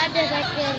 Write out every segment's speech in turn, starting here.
ada terakhir.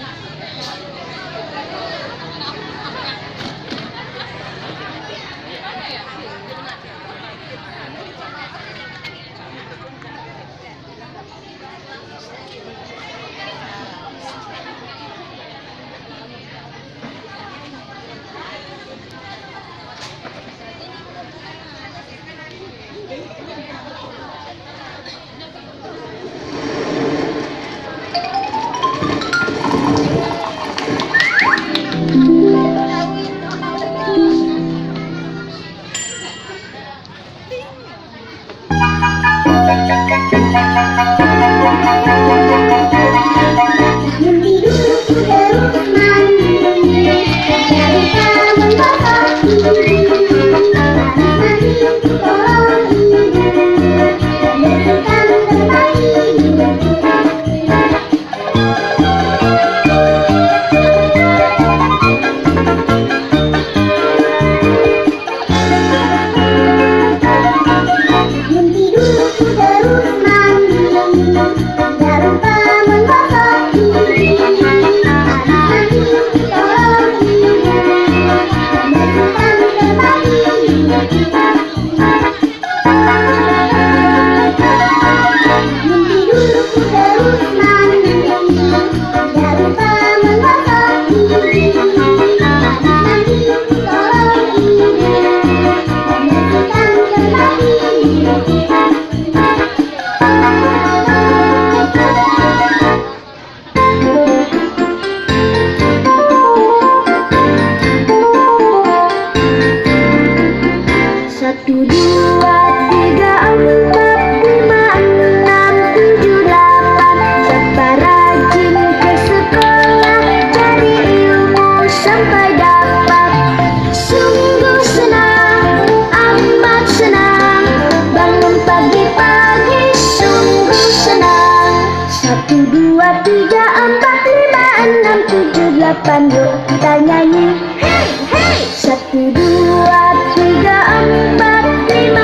Yuk kita nyanyi. Hey, hey. 1, 2, 3, 4, 5,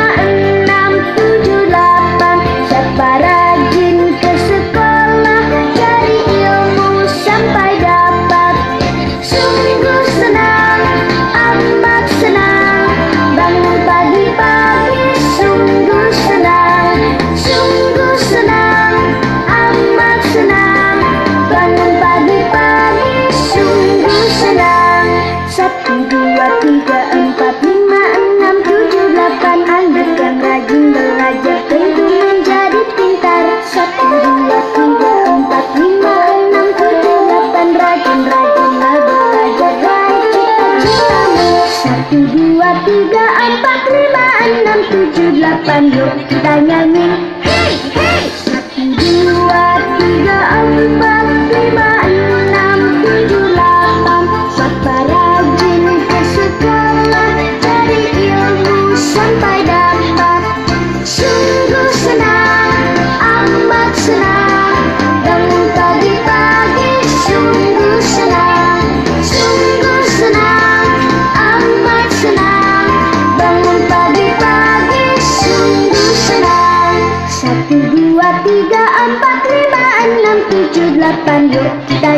6, 7, 8. Siapa rajin ke sekolah, cari ilmu sampai dapat. Sungguh senang, amat senang, bangun pagi-pagi. Sungguh senang, sungguh senang, amat senang, bangun pagi-pagi. Sungguh senang. 1, 2, 3, 4, 5, 6, 7, 8. Anak yang rajin belajar tentu menjadi pintar. 1, 2, 3, 4, 5, 6, 7, 8. Rajin-rajinlah belajar, raih cita-citamu. 1, 2, 3, 4, 5, 6, 7, 8. Yuk kita nyanyi. Hey, hey. 1, 2, 3, 4, 5, 6, 7, 8. Siapa rajin ke sekolah, cari ilmu sampai dapat. Sungguh senang, amat senang, bangun pagi-pagi. Sungguh senang, sungguh senang, amat senang, bangun pagi-pagi. Sungguh senang. 1, 2, 3, 4, 5, 6, 7, 8. Yuk kita